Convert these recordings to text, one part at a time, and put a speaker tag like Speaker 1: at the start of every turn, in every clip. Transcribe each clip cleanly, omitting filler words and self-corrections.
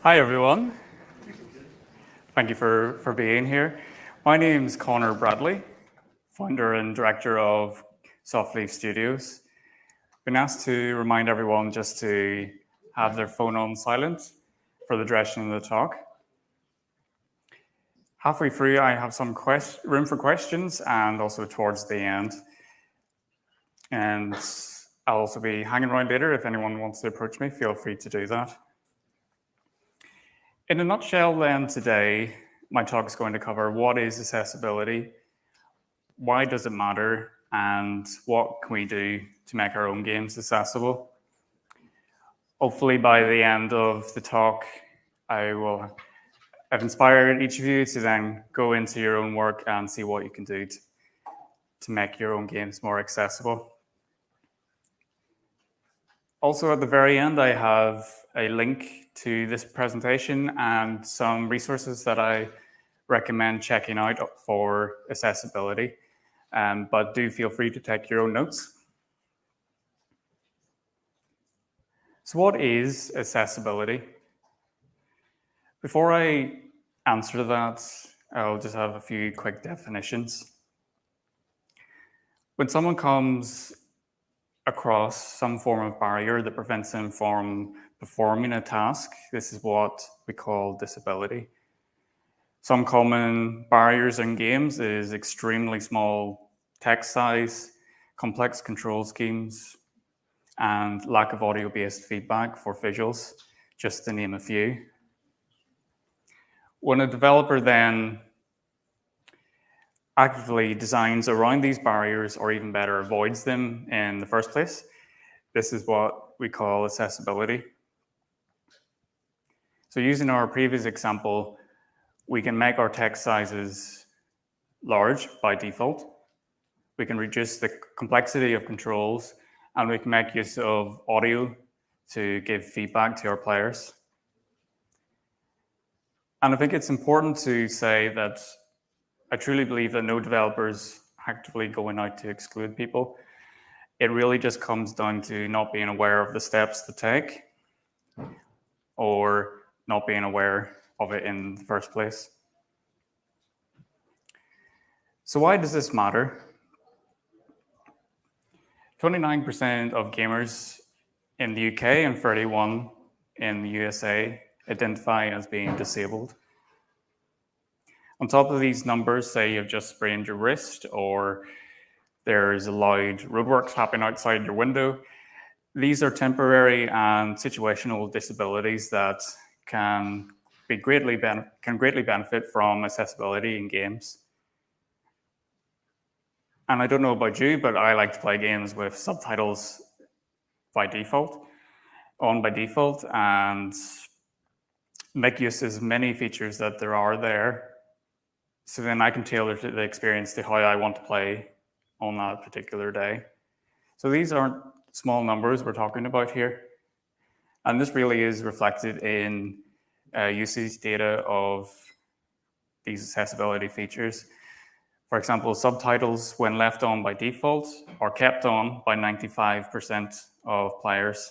Speaker 1: Hi, everyone. Thank you for being here. My name is Conor Bradley, founder and director of Softleaf Studios. Been asked to remind everyone just to have their phone on silent for the duration of the talk. Halfway through, I have some room for questions, and also towards the end. And I'll also be hanging around later. If anyone wants to approach me, feel free to do that. In a nutshell, then, today, my talk is going to cover what is accessibility, why does it matter, and what can we do to make our own games accessible. Hopefully, by the end of the talk, I've inspired each of you to then go into your own work and see what you can do to make your own games more accessible. Also, at the very end, I have a link to this presentation and some resources that I recommend checking out for accessibility, but do feel free to take your own notes. So what is accessibility? Before I answer that, I'll just have a few quick definitions. When someone comes across some form of barrier that prevents them from performing a task, this is what we call disability. Some common barriers in games is extremely small text size, complex control schemes, and lack of audio-based feedback for visuals, just to name a few. When a developer then actively designs around these barriers, or even better, avoids them in the first place, this is what we call accessibility. So using our previous example, we can make our text sizes large by default. We can reduce the complexity of controls, and we can make use of audio to give feedback to our players. And I think it's important to say that I truly believe that no developer is actively going out to exclude people. It really just comes down to not being aware of the steps to take or not being aware of it in the first place. So why does this matter? 29% of gamers in the UK and 31% in the USA identify as being disabled. On top of these numbers, say you've just sprained your wrist or there's a loud roadworks happening outside your window. These are temporary and situational disabilities that can greatly benefit from accessibility in games. And I don't know about you, but I like to play games with subtitles by default, and make use of as many features that there are there. So then I can tailor the experience to how I want to play on that particular day. So these aren't small numbers we're talking about here. And this really is reflected in usage data of these accessibility features. For example, subtitles, when left on by default, are kept on by 95% of players.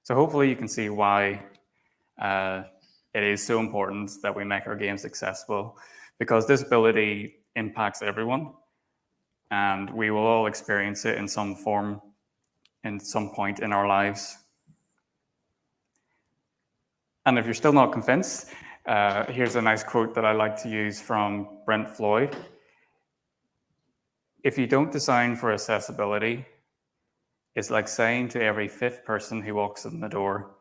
Speaker 1: So hopefully you can see why it is so important that we make our games accessible, because disability impacts everyone, and we will all experience it in some form, in some point in our lives. And if you're still not convinced, here's a nice quote that I like to use from Brent Floyd. If you don't design for accessibility, it's like saying to every fifth person who walks in the door,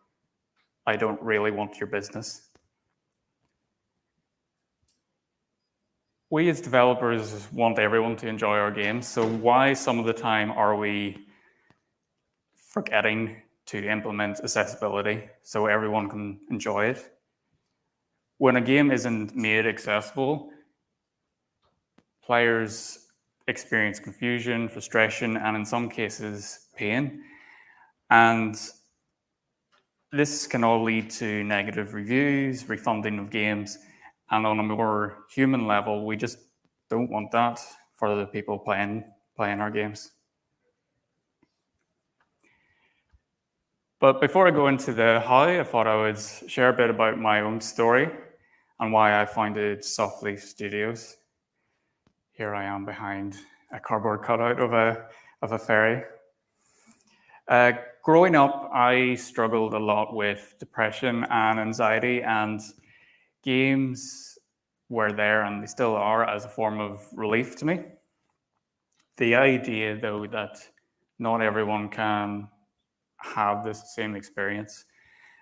Speaker 1: I don't really want your business. We as developers want everyone to enjoy our games, so why some of the time are we forgetting to implement accessibility so everyone can enjoy it? When a game isn't made accessible, players experience confusion, frustration, and in some cases, pain. And this can all lead to negative reviews, refunding of games, and on a more human level, we just don't want that for the people playing our games. But before I go into the how, I thought I would share a bit about my own story and why I founded Softleaf Studios. Here I am behind a cardboard cutout of a fairy. Growing up, I struggled a lot with depression and anxiety, and games were there, and they still are, as a form of relief to me. The idea, though, that not everyone can have this same experience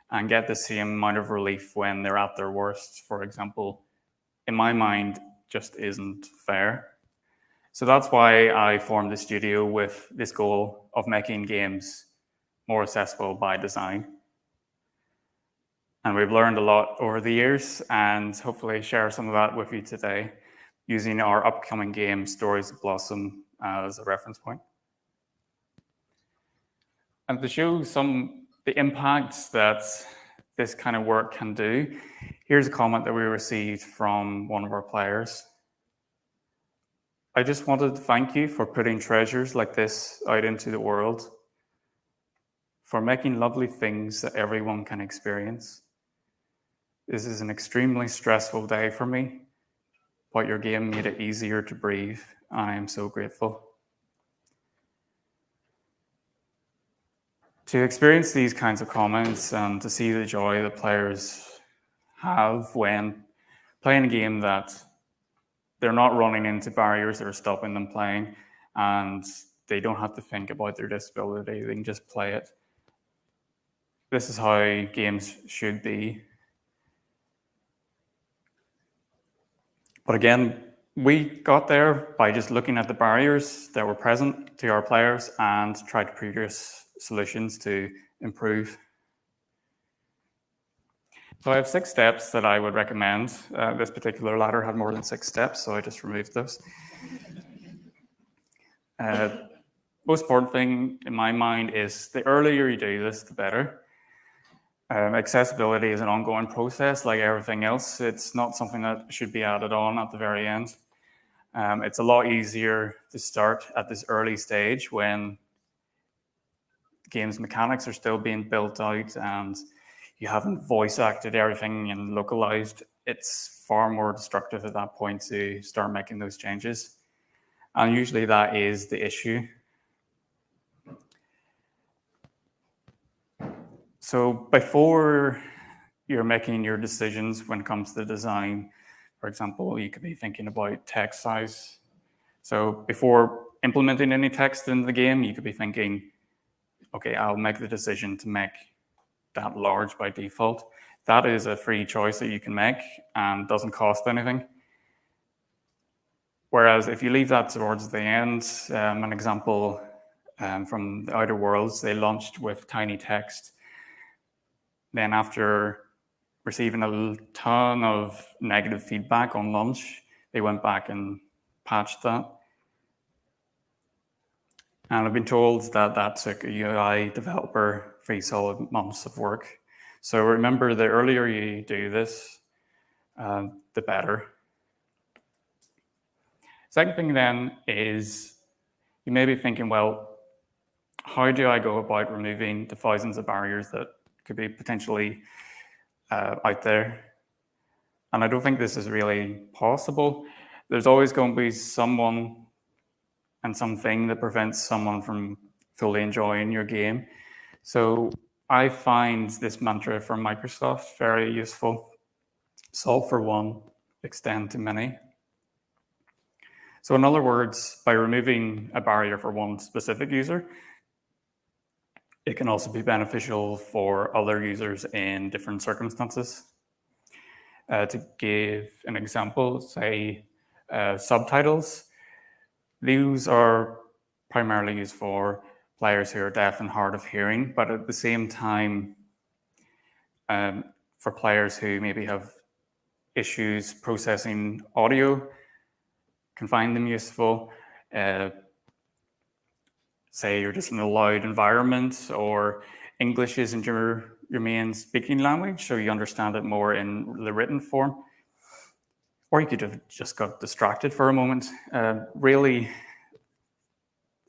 Speaker 1: and get the same amount of relief when they're at their worst, for example, in my mind, just isn't fair. So that's why I formed the studio with this goal of making games more accessible by design. And we've learned a lot over the years, and hopefully share some of that with you today using our upcoming game, Stories of Blossom, as a reference point. And to show the impacts that this kind of work can do, here's a comment that we received from one of our players. I just wanted to thank you for putting treasures like this out into the world, for making lovely things that everyone can experience. This is an extremely stressful day for me, but your game made it easier to breathe, and I am so grateful. To experience these kinds of comments and to see the joy that players have when playing a game that they're not running into barriers that are stopping them playing, and they don't have to think about their disability, they can just play it. This is how games should be. But again, we got there by just looking at the barriers that were present to our players and tried to produce solutions to improve. So I have 6 steps that I would recommend. This particular ladder had more than 6 steps, so I just removed those. Most important thing in my mind is the earlier you do this, the better. Accessibility is an ongoing process like everything else. It's not something that should be added on at the very end. It's a lot easier to start at this early stage when game's mechanics are still being built out and you haven't voice acted everything and localized. It's far more destructive at that point to start making those changes. And usually that is the issue. So before you're making your decisions when it comes to design, for example, you could be thinking about text size. So before implementing any text in the game, you could be thinking, okay, I'll make the decision to make that large by default. That is a free choice that you can make and doesn't cost anything. Whereas if you leave that towards the end, an example from the Outer Worlds, they launched with tiny text. Then after receiving a ton of negative feedback on launch, they went back and patched that. And I've been told that that took a UI developer 3 solid months of work. So remember, the earlier you do this, the better. Second thing then is you may be thinking, well, how do I go about removing the thousands of barriers that could be potentially out there? And I don't think this is really possible. There's always going to be someone and something that prevents someone from fully enjoying your game. So I find this mantra from Microsoft very useful. Solve for one, extend to many. So in other words, by removing a barrier for one specific user, it can also be beneficial for other users in different circumstances. To give an example, say subtitles. These are primarily used for players who are deaf and hard of hearing, but at the same time, for players who maybe have issues processing audio, can find them useful. Say you're just in a loud environment, or English isn't your main speaking language, so you understand it more in the written form. Or you could have just got distracted for a moment. Really,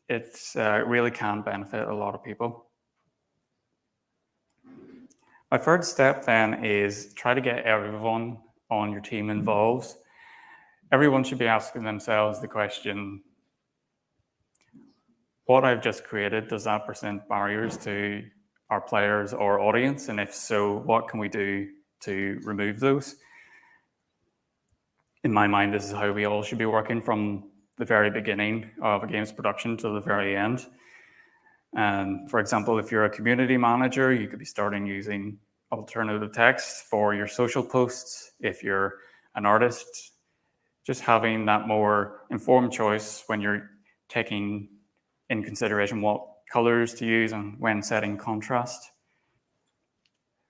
Speaker 1: it really can benefit a lot of people. My third step then is try to get everyone on your team involved. Everyone should be asking themselves the question, what I've just created, does that present barriers to our players or audience? And if so, what can we do to remove those? In my mind, this is how we all should be working from the very beginning of a game's production to the very end. For example, if you're a community manager, you could be starting using alternative text for your social posts. If you're an artist, just having that more informed choice when you're taking in consideration what colors to use and when setting contrast.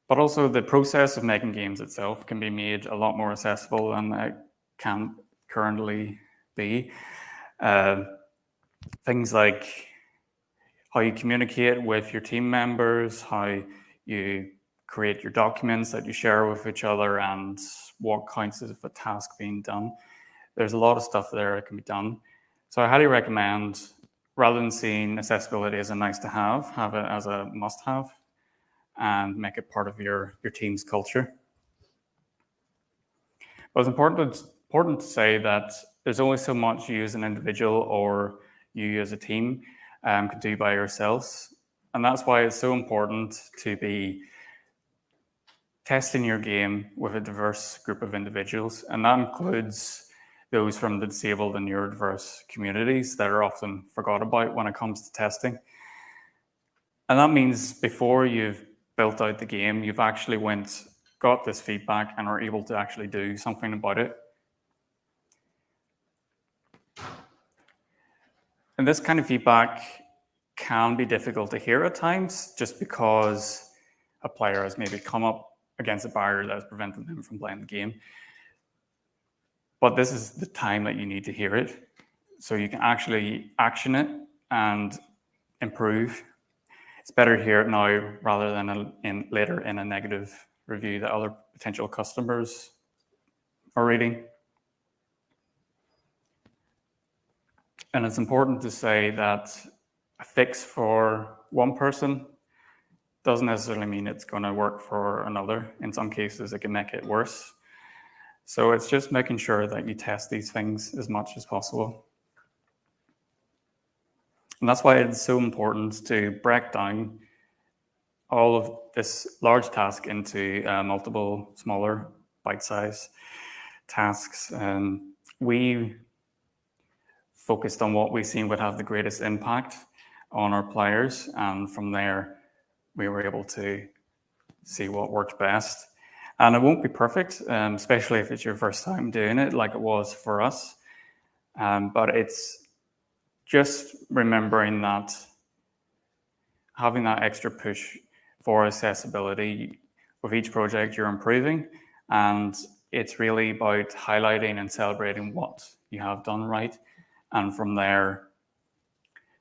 Speaker 1: But also the process of making games itself can be made a lot more accessible than it can currently be. Things like how you communicate with your team members, how you create your documents that you share with each other, and what counts as a task being done. There's a lot of stuff there that can be done. So I highly recommend, rather than seeing accessibility as a nice to have it as a must have and make it part of your team's culture. But it's important to say that there's only so much you as an individual or you as a team can do by yourselves. And that's why it's so important to be testing your game with a diverse group of individuals. And that includes those from the disabled and neurodiverse communities that are often forgot about when it comes to testing. And that means before you've built out the game, you've actually got this feedback and are able to actually do something about it. And this kind of feedback can be difficult to hear at times, just because a player has maybe come up against a barrier that has prevented them from playing the game. But this is the time that you need to hear it, so you can actually action it and improve. It's better to hear it now rather than later in a negative review that other potential customers are reading. And it's important to say that a fix for one person doesn't necessarily mean it's going to work for another. In some cases, it can make it worse. So it's just making sure that you test these things as much as possible. And that's why it's so important to break down all of this large task into multiple smaller bite-sized tasks. We focused on what we seen would have the greatest impact on our players, and from there we were able to see what worked best. And it won't be perfect, especially if it's your first time doing it like it was for us, but it's just remembering that having that extra push for accessibility with each project you're improving, and it's really about highlighting and celebrating what you have done right, and from there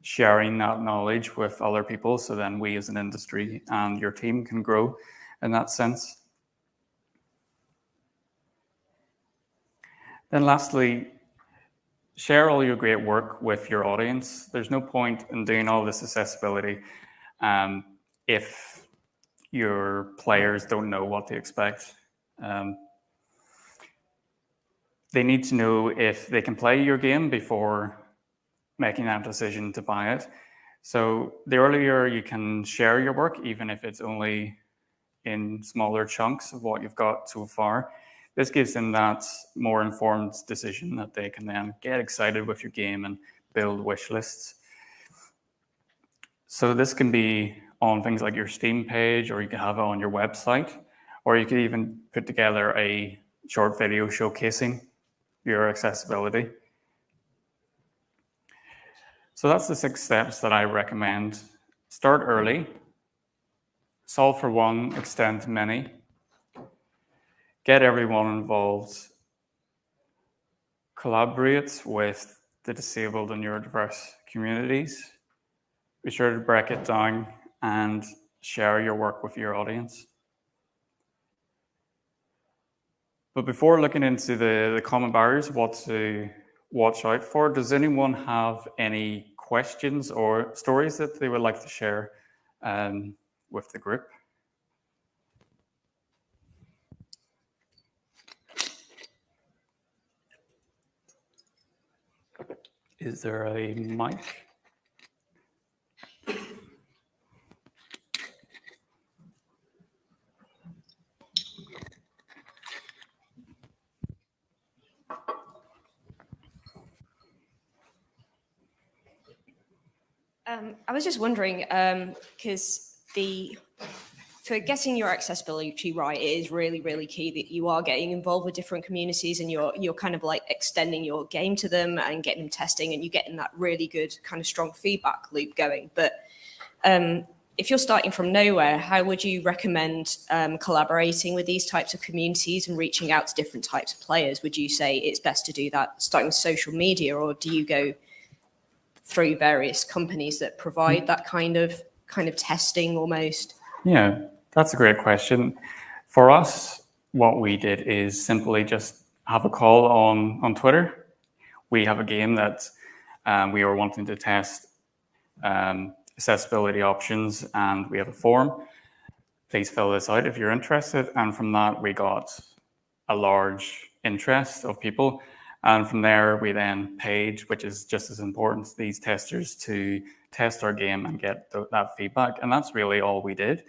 Speaker 1: sharing that knowledge with other people, so then we as an industry and your team can grow in that sense. Then lastly, share all your great work with your audience. There's no point in doing all this accessibility if your players don't know what to expect. They need to know if they can play your game before making that decision to buy it. So the earlier you can share your work, even if it's only in smaller chunks of what you've got so far, this gives them that more informed decision that they can then get excited with your game and build wish lists. So this can be on things like your Steam page, or you can have it on your website, or you could even put together a short video showcasing your accessibility. So that's the 6 steps that I recommend. Start early, solve for one, extend to many, get everyone involved, collaborate with the disabled and neurodiverse communities, be sure to break it down, and share your work with your audience. But before looking into the common barriers, what to watch out for, does anyone have any questions or stories that they would like to share with the group? Is there a mic?
Speaker 2: I was just wondering, because for getting your accessibility right, it is really, really key that you are getting involved with different communities and you're kind of like extending your game to them and getting them testing, and you're getting that really good kind of strong feedback loop going. But if you're starting from nowhere, how would you recommend collaborating with these types of communities and reaching out to different types of players? Would you say it's best to do that starting with social media, or do you go through various companies that provide that kind of testing almost?
Speaker 1: Yeah, that's a great question. For us, what we did is simply just have a call on Twitter. We have a game that we were wanting to test accessibility options, and we have a form. Please fill this out if you're interested. And from that, we got a large interest of people. And from there, we then paid, which is just as important, these testers to test our game and get that feedback. And that's really all we did.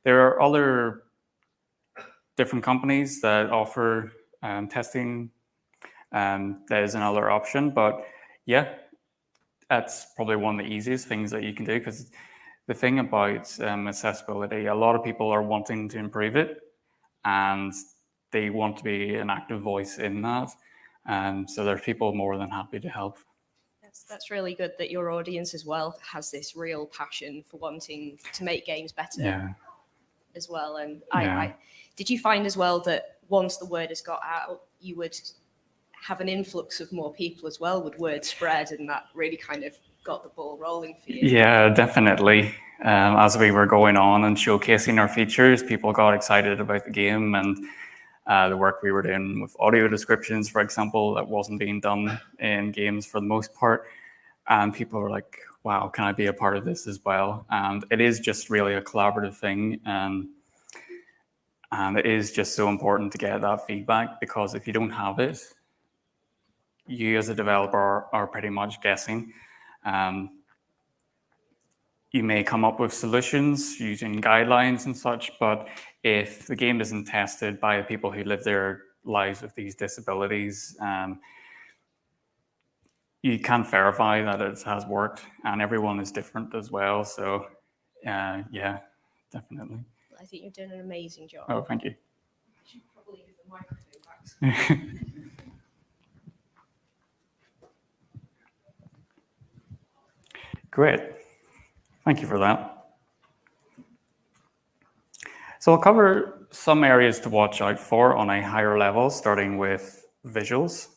Speaker 1: There are other different companies that offer testing. That is another option. But yeah, that's probably one of the easiest things that you can do, because the thing about accessibility, a lot of people are wanting to improve it, and they want to be an active voice in that. So there's people more than happy to help.
Speaker 2: That's really good that your audience as well has this real passion for wanting to make games better as well. And did you find as well that once the word has got out, you would have an influx of more people as well? Would word spread, and that really kind of got the ball rolling for you?
Speaker 1: Yeah, definitely. As we were going on and showcasing our features, people got excited about the game, and the work we were doing with audio descriptions, for example, that wasn't being done in games for the most part. And people were like, wow, can I be a part of this as well? And it is just really a collaborative thing. And it is just so important to get that feedback, because if you don't have it, you as a developer are pretty much guessing. You may come up with solutions using guidelines and such, but if the game isn't tested by the people who live their lives with these disabilities, you can't verify that it has worked, and everyone is different as well. So, yeah, definitely.
Speaker 2: I think you're doing an amazing job.
Speaker 1: Oh, thank you.
Speaker 2: I should probably give the microphone back.
Speaker 1: Great. Thank you for that. So I'll cover some areas to watch out for on a higher level, starting with visuals.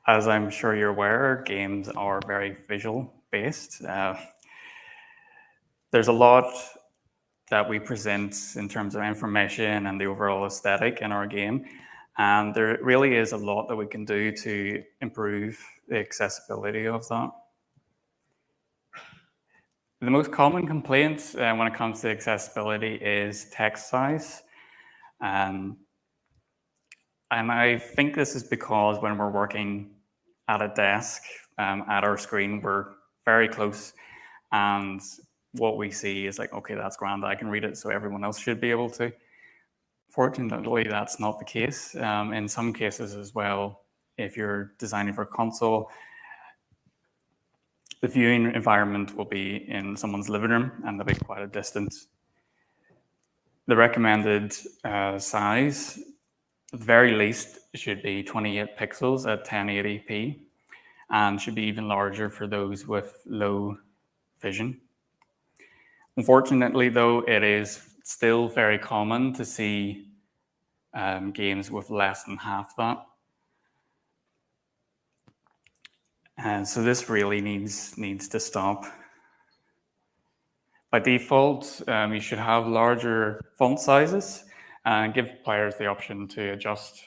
Speaker 1: As I'm sure you're aware, games are very visual based. There's a lot that we present in terms of information and the overall aesthetic in our game. And there really is a lot that we can do to improve the accessibility of that. The most common complaint when it comes to accessibility is text size. And I think this is because when we're working at a desk, at our screen, we're very close. And what we see is like, okay, that's grand, I can read it, so everyone else should be able to. Fortunately, that's not the case. In some cases as well, if you're designing for console, the viewing environment will be in someone's living room, and there'll be quite a distance. The recommended size, at the very least, should be 28 pixels at 1080p, and should be even larger for those with low vision. Unfortunately, though, it is still very common to see games with less than half that. And so this really needs to stop. By default, you should have larger font sizes and give players the option to adjust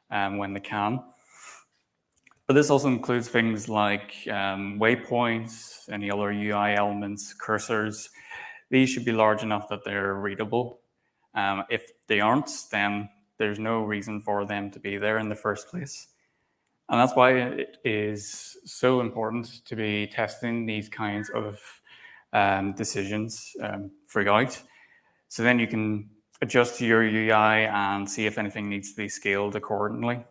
Speaker 1: when they can. But this also includes things like waypoints, any other UI elements, cursors. These should be large enough that they're readable. If they aren't, then there's no reason for them to be there in the first place. And that's why it is so important to be testing these kinds of decisions throughout. So then you can adjust your UI and see if anything needs to be scaled accordingly.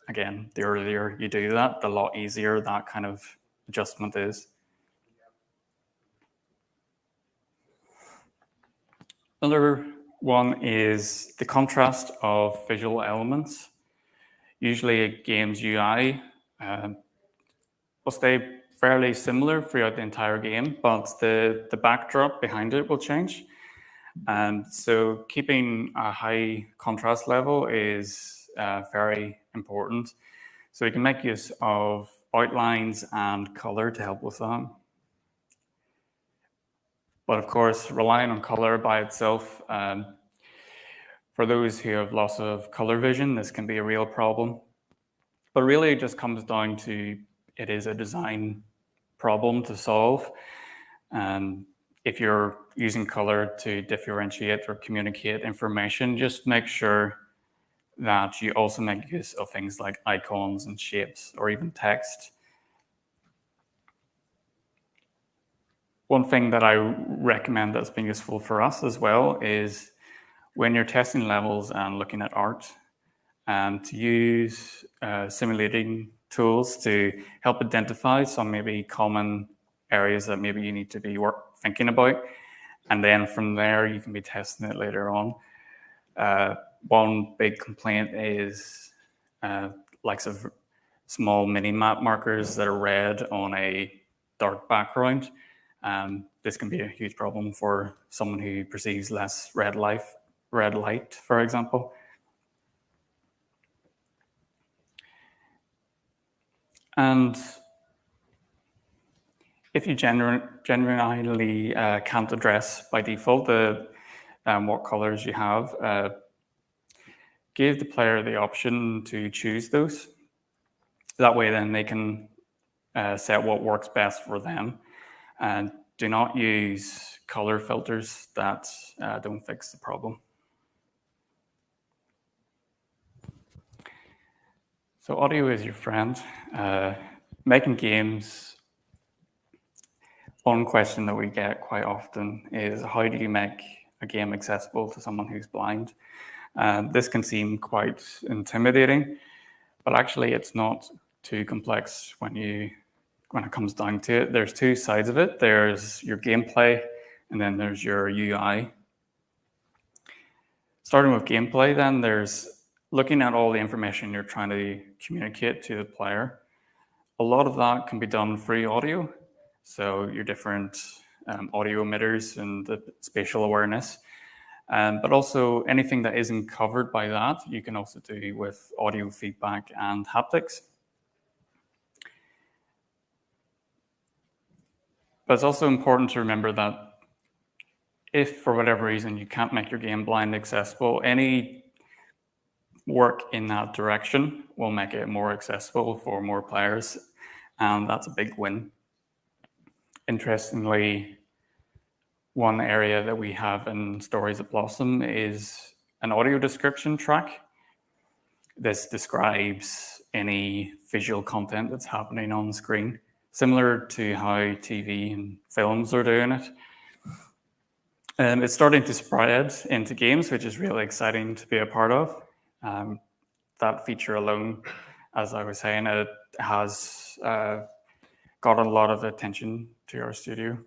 Speaker 1: Again, the earlier you do that, the lot easier that kind of adjustment is. Another one is the contrast of visual elements. Usually a game's UI will stay fairly similar throughout the entire game, but the backdrop behind it will change. And so keeping a high contrast level is very important. So you can make use of outlines and color to help with that. But of course, relying on color by itself, for those who have loss of color vision, this can be a real problem. But really it just comes down to it is a design problem to solve. If you're using color to differentiate or communicate information, just make sure that you also make use of things like icons and shapes or even text. One thing that I recommend that's been useful for us as well is when you're testing levels and looking at art, and to use simulating tools to help identify some maybe common areas that maybe you need to be thinking about. And then from there, you can be testing it later on. One big complaint is likes of small mini-map markers that are red on a dark background. This can be a huge problem for someone who perceives less red light, for example. And if you genuinely can't address by default what colors you have, give the player the option to choose those. That way then they can set what works best for them. And do not use color filters that don't fix the problem. So audio is your friend. Making games, one question that we get quite often is how do you make a game accessible to someone who's blind? This can seem quite intimidating, but actually it's not too complex when it comes down to it. There's two sides of it. There's your gameplay and then there's your UI. Starting with gameplay then, there's looking at all the information you're trying to communicate to the player. A lot of that can be done through audio. So your different audio emitters and the spatial awareness. But also anything that isn't covered by that, you can also do with audio feedback and haptics. But it's also important to remember that if for whatever reason you can't make your game blind accessible, any work in that direction will make it more accessible for more players, and that's a big win. Interestingly, one area that we have in Stories that Blossom is an audio description track. This describes any visual content that's happening on the screen, similar to how TV and films are doing it. It's starting to spread into games, which is really exciting to be a part of. That feature alone, as I was saying, it has got a lot of attention to our studio.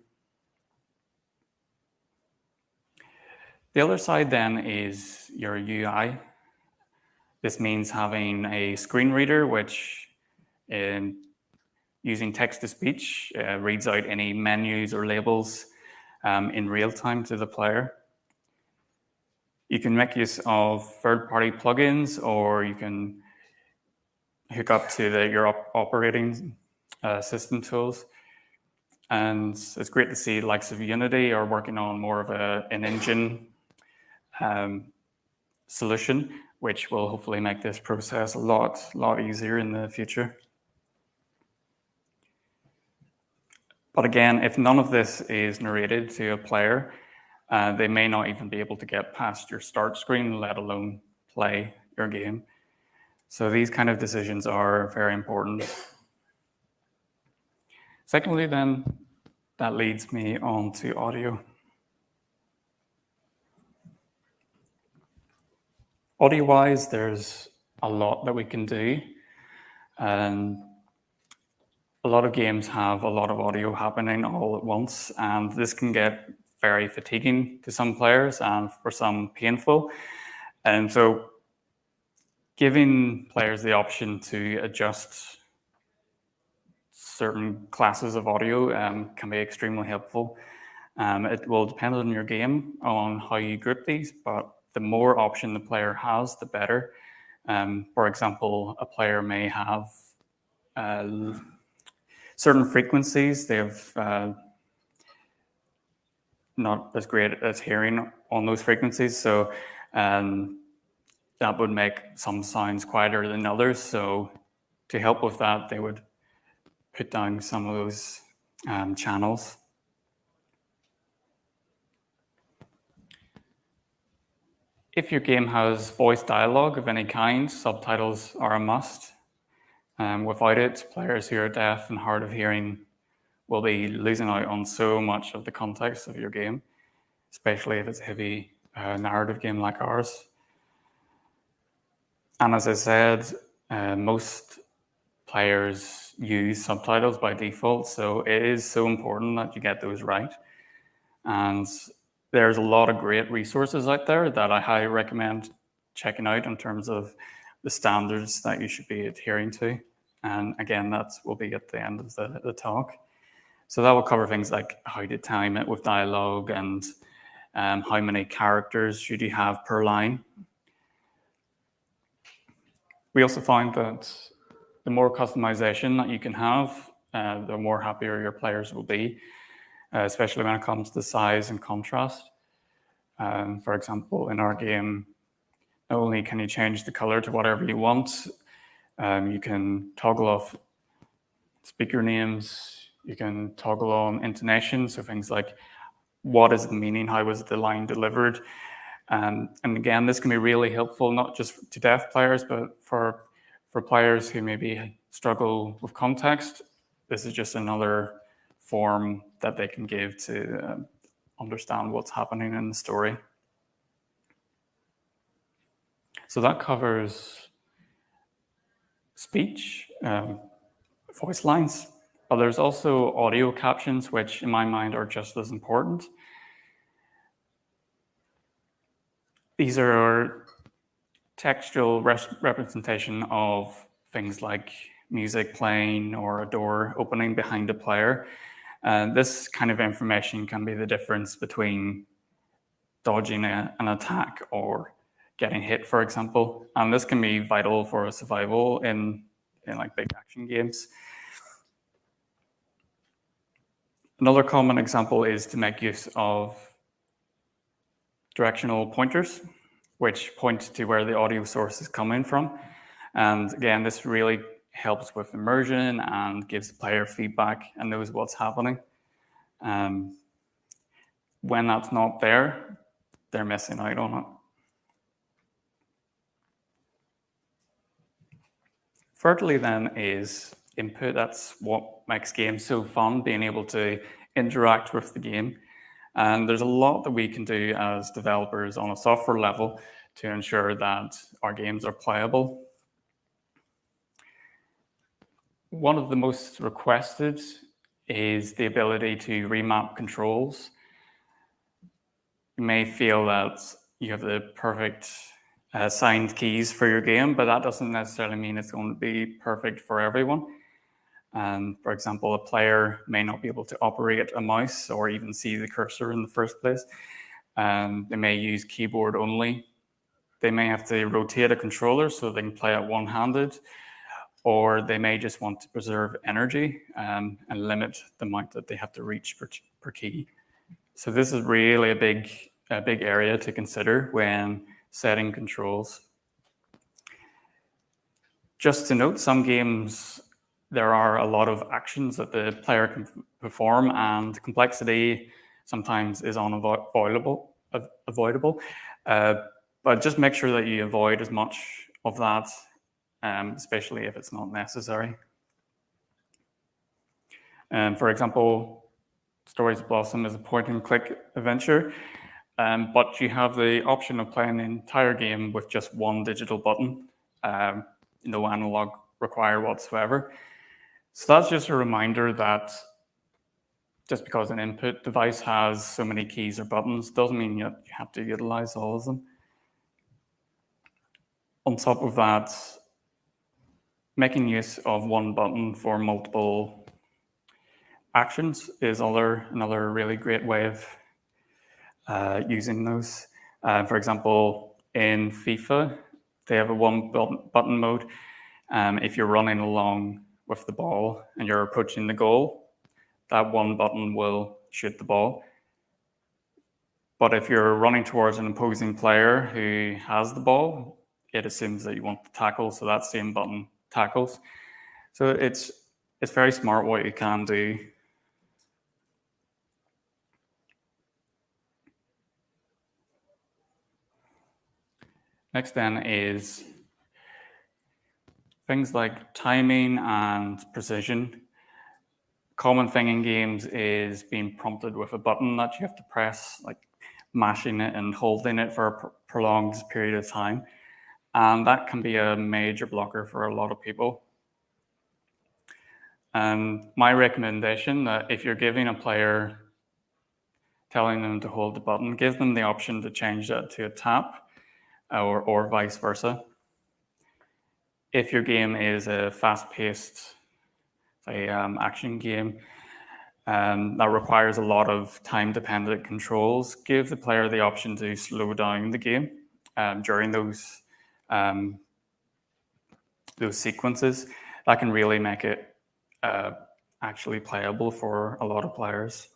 Speaker 1: The other side then is your UI. This means having a screen reader, which using text-to-speech reads out any menus or labels in real time to the player. You can make use of third-party plugins, or you can hook up to your operating system tools. And it's great to see the likes of Unity are working on more of an engine solution, which will hopefully make this process a lot easier in the future. But again, if none of this is narrated to a player, they may not even be able to get past your start screen, let alone play your game. So these kind of decisions are very important. Secondly, then, that leads me on to audio. Audio-wise, there's a lot that we can do. A lot of games have a lot of audio happening all at once, and this can get very fatiguing to some players and for some painful. And so giving players the option to adjust certain classes of audio can be extremely helpful. It will depend on your game on how you group these, but the more option the player has, the better. For example, a player may have certain frequencies. They have not as great as hearing on those frequencies, so that would make some sounds quieter than others. So to help with that, they would put down some of those channels. If your game has voice dialogue of any kind, subtitles are a must. Without it, players who are deaf and hard of hearing will be losing out on so much of the context of your game, especially if it's a heavy narrative game like ours. And as I said, most players use subtitles by default, so it is so important that you get those right. And there's a lot of great resources out there that I highly recommend checking out in terms of the standards that you should be adhering to. And again, that will be at the end of the talk. So that will cover things like how to time it with dialogue and how many characters should you have per line. We also find that the more customization that you can have, the more happier your players will be, especially when it comes to size and contrast. For example, in our game, not only can you change the color to whatever you want, you can toggle off speaker names, you can toggle on intonation, so things like what is the meaning, how was the line delivered. And again, this can be really helpful, not just to deaf players, but for players who maybe struggle with context. This is just another form that they can give to understand what's happening in the story. So that covers speech, voice lines, but there's also audio captions, which in my mind are just as important. These are textual representation of things like music playing or a door opening behind a player. This kind of information can be the difference between dodging an attack or getting hit, for example. And this can be vital for survival in like big action games. Another common example is to make use of directional pointers, which point to where the audio source is coming from. And again, this really helps with immersion and gives the player feedback and knows what's happening. When that's not there, they're missing out on it. Thirdly, then, is input. That's what makes games so fun, being able to interact with the game. And there's a lot that we can do as developers on a software level to ensure that our games are playable. One of the most requested is the ability to remap controls. You may feel that you have the perfect assigned keys for your game, but that doesn't necessarily mean it's going to be perfect for everyone. For example, a player may not be able to operate a mouse or even see the cursor in the first place. They may use keyboard only. They may have to rotate a controller so they can play it one-handed, or they may just want to preserve energy and limit the amount that they have to reach per key. So this is really a big area to consider when setting controls. Just to note, some games, there are a lot of actions that the player can perform, and complexity sometimes is unavoidable. But just make sure that you avoid as much of that especially if it's not necessary. For example, Stories Blossom is a point-and-click adventure, but you have the option of playing the entire game with just one digital button, no analog required whatsoever. So that's just a reminder that just because an input device has so many keys or buttons doesn't mean you have to utilize all of them. On top of that, making use of one button for multiple actions is another really great way of using those. For example, in FIFA, they have a one button mode. If you're running along with the ball and you're approaching the goal, that one button will shoot the ball. But if you're running towards an opposing player who has the ball, it assumes that you want to tackle, so that same button tackles. So it's very smart what you can do. Next then is things like timing and precision. Common thing in games is being prompted with a button that you have to press, like mashing it and holding it for a prolonged period of time. And that can be a major blocker for a lot of people. And my recommendation that if you're giving a player, telling them to hold the button, give them the option to change that to a tap or vice versa. If your game is a fast-paced, say, action game that requires a lot of time-dependent controls, give the player the option to slow down the game during those sequences. That can really make it actually playable for a lot of players.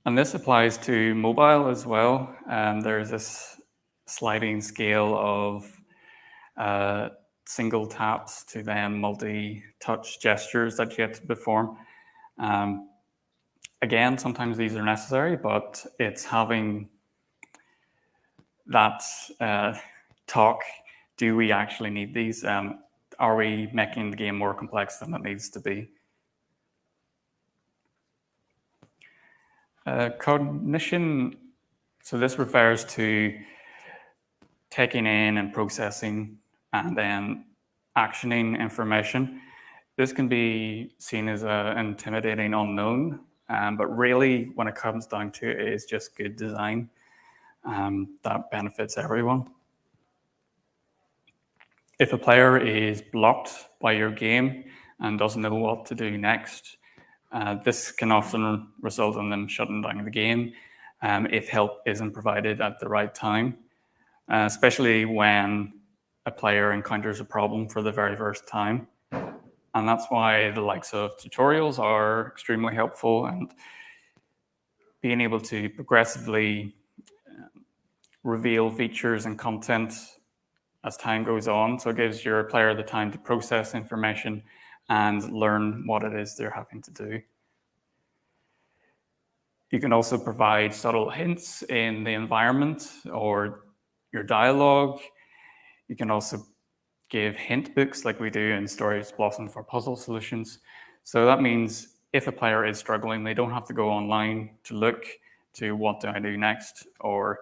Speaker 1: And this applies to mobile as well. There's this sliding scale of single taps to then multi-touch gestures that you have to perform. Again, sometimes these are necessary, but it's having that talk, do we actually need these? Are we making the game more complex than it needs to be? Cognition, so this refers to taking in and processing and then actioning information. This can be seen as an intimidating unknown, but really when it comes down to it, it's just good design that benefits everyone. If a player is blocked by your game and doesn't know what to do next, this can often result in them shutting down the game if help isn't provided at the right time, especially when a player encounters a problem for the very first time. And that's why the likes of tutorials are extremely helpful, and being able to progressively reveal features and content as time goes on. So it gives your player the time to process information and learn what it is they're having to do. You can also provide subtle hints in the environment or your dialogue. You can also give hint books like we do in Stories Blossom for puzzle solutions. So that means if a player is struggling, they don't have to go online to look to what do I do next, or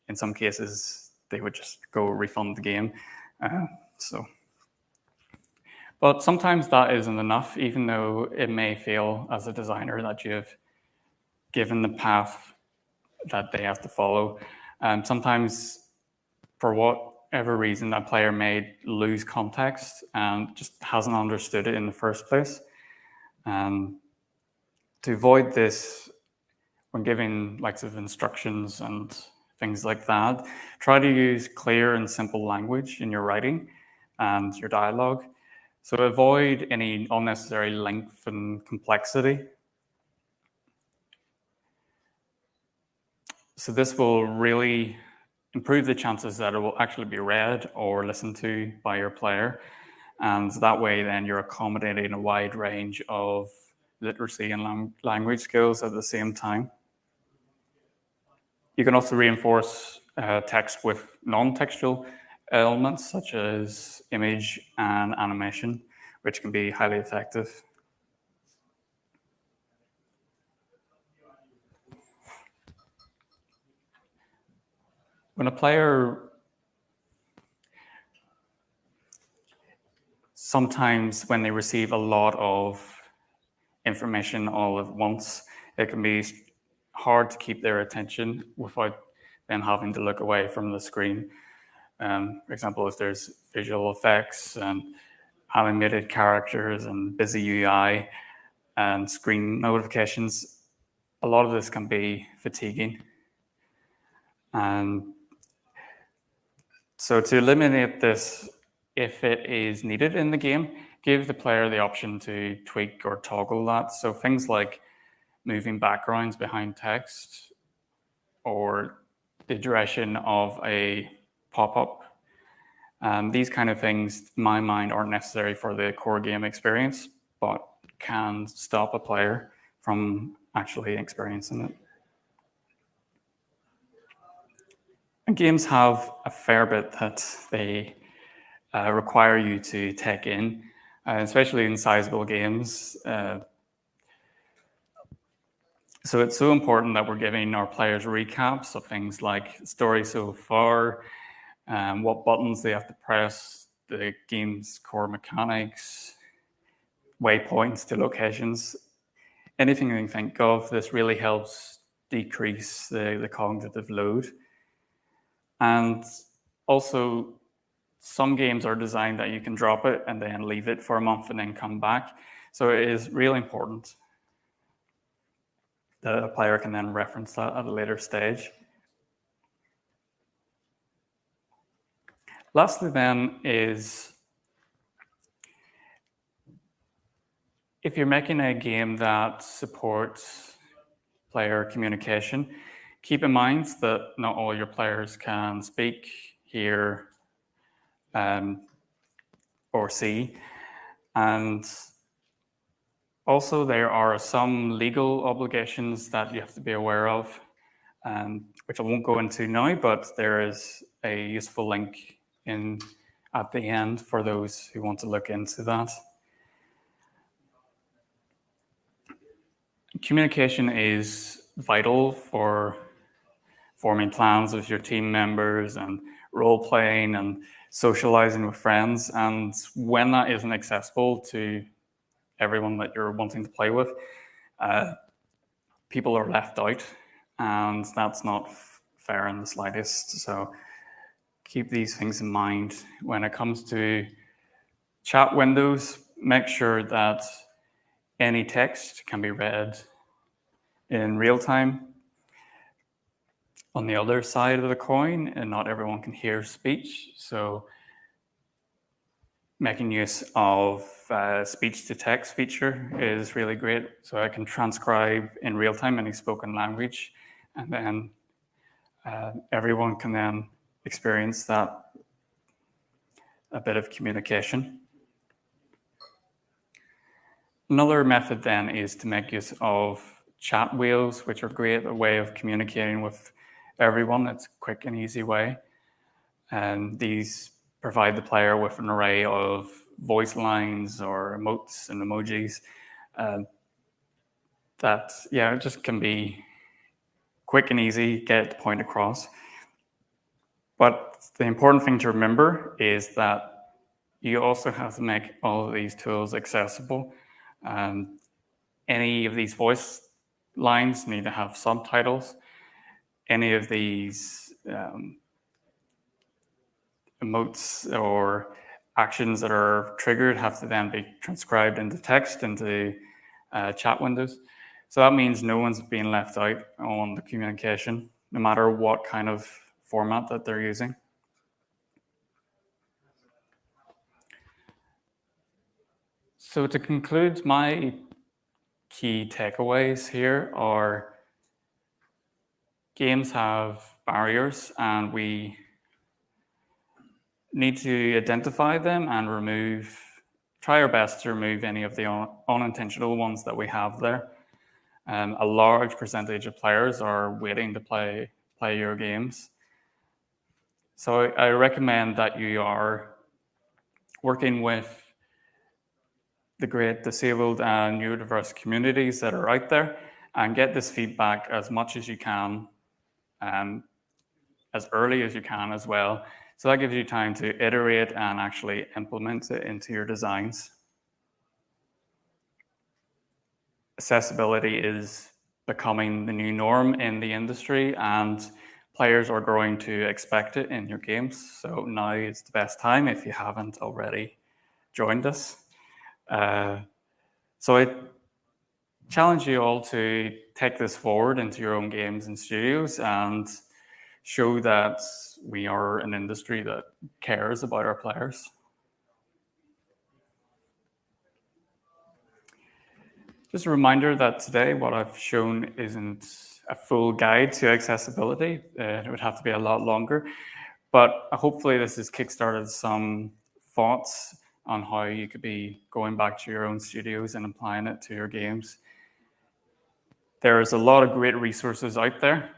Speaker 1: in some cases, they would just go refund the game. But sometimes that isn't enough, even though it may feel as a designer that you've given the path that they have to follow. Sometimes, for whatever reason, that player may lose context and just hasn't understood it in the first place. To avoid this, when giving likes of instructions and things like that, try to use clear and simple language in your writing and your dialogue. So avoid any unnecessary length and complexity. So this will really improve the chances that it will actually be read or listened to by your player. And that way then you're accommodating a wide range of literacy and language skills at the same time. You can also reinforce text with non-textual elements such as image and animation, which can be highly effective. When a player sometimes when they receive a lot of information all at once, it can be hard to keep their attention without then having to look away from the screen. For example, if there's visual effects and animated characters and busy UI and screen notifications, a lot of this can be fatiguing. And so to eliminate this, if it is needed in the game, give the player the option to tweak or toggle that. So things like moving backgrounds behind text or the duration of a pop-up. These kind of things, in my mind, aren't necessary for the core game experience, but can stop a player from actually experiencing it. And games have a fair bit that they require you to take in, especially in sizable games. So it's so important that we're giving our players recaps of things like story so far, what buttons they have to press, the game's core mechanics, waypoints to locations, anything you can think of. This really helps decrease the cognitive load. And also, some games are designed that you can drop it and then leave it for a month and then come back. So it is really important that a player can then reference that at a later stage. Lastly then is, if you're making a game that supports player communication, keep in mind that not all your players can speak, hear, or see. And also there are some legal obligations that you have to be aware of, which I won't go into now, but there is a useful link at the end for those who want to look into that. Communication is vital for forming plans with your team members and role-playing and socializing with friends. And when that isn't accessible to everyone that you're wanting to play with, people are left out, and that's not fair in the slightest. So keep these things in mind. When it comes to chat windows, make sure that any text can be read in real time. On the other side of the coin, and not everyone can hear speech, so making use of speech-to-text feature is really great. So I can transcribe in real time any spoken language, and then everyone can then experience that a bit of communication. Another method then is to make use of chat wheels, which are great, a way of communicating with everyone. It's a quick and easy way. And these provide the player with an array of voice lines or emotes and emojis that, it just can be quick and easy, get the point across. But the important thing to remember is that you also have to make all of these tools accessible. Any of these voice lines need to have subtitles. Any of these emotes or actions that are triggered have to then be transcribed into text into chat windows. So that means no one's being left out on the communication, no matter what kind of format that they're using. So to conclude, my key takeaways here are games have barriers, and we need to identify them and try our best to remove any of the unintentional ones that we have there. A large percentage of players are waiting to play your games. So I recommend that you are working with the great disabled and neurodiverse communities that are out there and get this feedback as much as you can, as early as you can as well. So that gives you time to iterate and actually implement it into your designs. Accessibility is becoming the new norm in the industry, and players are growing to expect it in your games. So now is the best time if you haven't already joined us. So I challenge you all to take this forward into your own games and studios and show that we are an industry that cares about our players. Just a reminder that today what I've shown isn't a full guide to accessibility. It would have to be a lot longer, but hopefully this has kickstarted some thoughts on how you could be going back to your own studios and applying it to your games. There's a lot of great resources out there,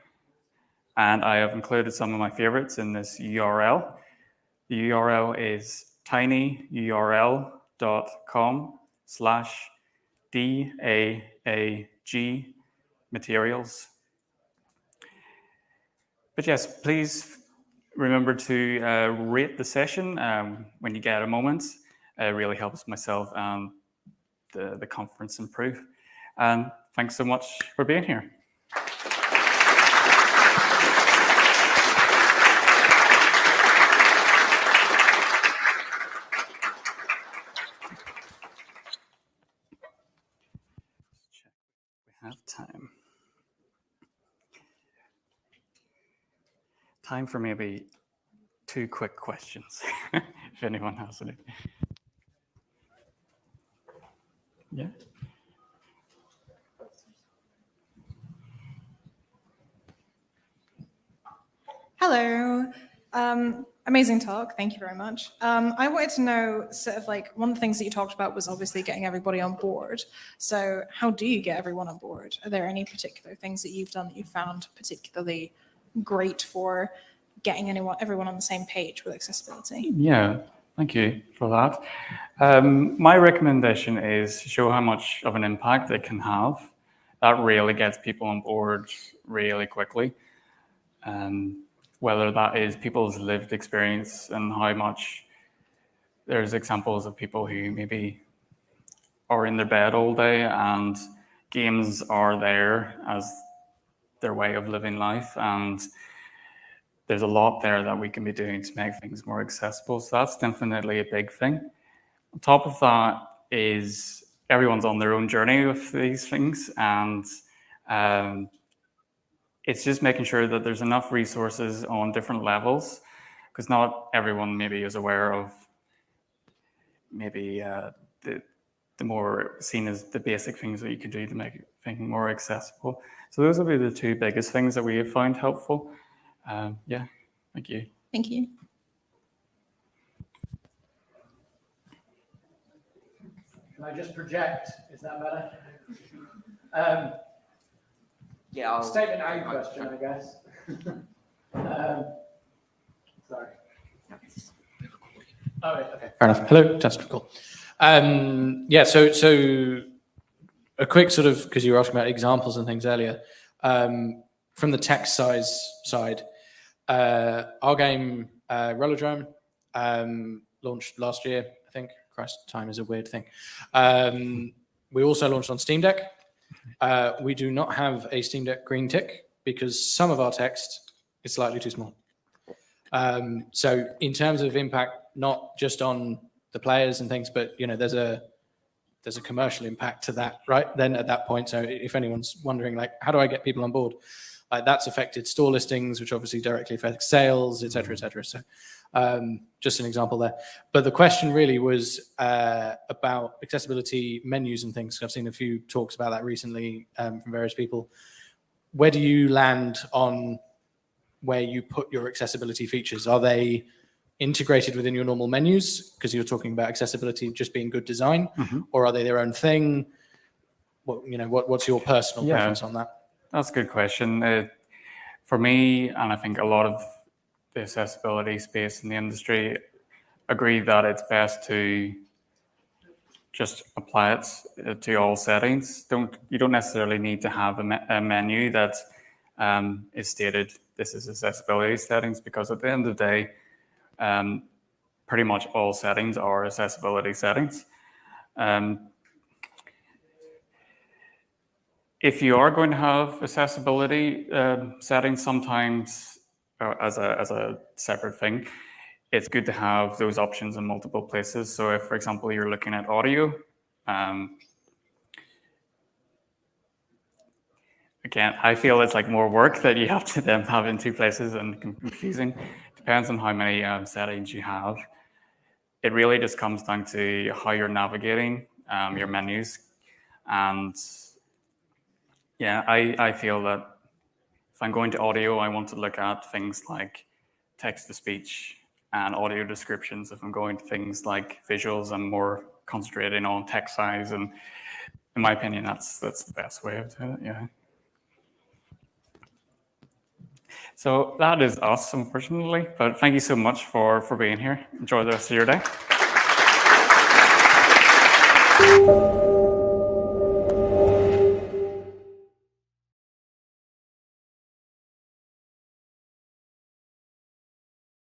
Speaker 1: and I have included some of my favorites in this URL. The URL is tinyurl.com/DAAG materials. But yes, please remember to rate the session when you get a moment. It really helps myself and the conference improve. And thanks so much for being here. We have time. Time for maybe 2 quick questions, if anyone has any. Yeah.
Speaker 3: Hello. Amazing talk. Thank you very much. I wanted to know sort of like one of the things that you talked about was obviously getting everybody on board. So how do you get everyone on board? Are there any particular things that you've done that you found particularly great for getting everyone on the same page with accessibility?
Speaker 1: Yeah, thank you for that. My recommendation is show how much of an impact it can have. That really gets people on board really quickly. Whether that is people's lived experience and how much there's examples of people who maybe are in their bed all day and games are there as their way of living life, and there's a lot there that we can be doing to make things more accessible. So that's definitely a big thing. On top of that is everyone's on their own journey with these things, and it's just making sure that there's enough resources on different levels, because not everyone maybe is aware of maybe the more seen as the basic things that you can do to make thinking more accessible. So those will be the 2 biggest things that we have found helpful. Yeah, thank you.
Speaker 3: Thank you.
Speaker 4: Can I just project? Is that better?
Speaker 5: Yeah.
Speaker 4: Statement and question, I guess. Sorry. Oh, wait, okay. Fair enough. Hello, test, cool. Yeah, so a quick sort of, because you were asking about examples and things earlier, from the text side, our game, Rollerdrome, launched last year, I think. Christ, time is a weird thing. We also launched on Steam Deck. We do not have a Steam Deck green tick because some of our text is slightly too small. So in terms of impact, not just on the players and things, but there's a commercial impact to that, right? Then at that point, so if anyone's wondering, like, how do I get people on board? That's affected store listings, which obviously directly affects sales, et cetera, et cetera. So just an example there. But the question really was about accessibility menus and things. I've seen a few talks about that recently from various people. Where do you land on where you put your accessibility features? Are they integrated within your normal menus? Because you're talking about accessibility just being good design, or are they their own thing? What's your personal preference on that?
Speaker 1: That's a good question. For me, and I think a lot of the accessibility space in the industry agree that it's best to just apply it to all settings. You don't necessarily need to have a menu that is stated this is accessibility settings, because at the end of the day, pretty much all settings are accessibility settings. If you are going to have accessibility settings sometimes as a separate thing, it's good to have those options in multiple places. So if, for example, you're looking at audio, again, I feel it's like more work that you have to then have in two places and confusing. Depends on how many settings you have. It really just comes down to how you're navigating your menus. And yeah, I feel that if I'm going to audio, I want to look at things like text-to-speech and audio descriptions. If I'm going to things like visuals, I'm more concentrating on text size. And in my opinion, that's the best way of doing it, yeah. So that is us, unfortunately. But thank you so much for being here. Enjoy the rest of your day.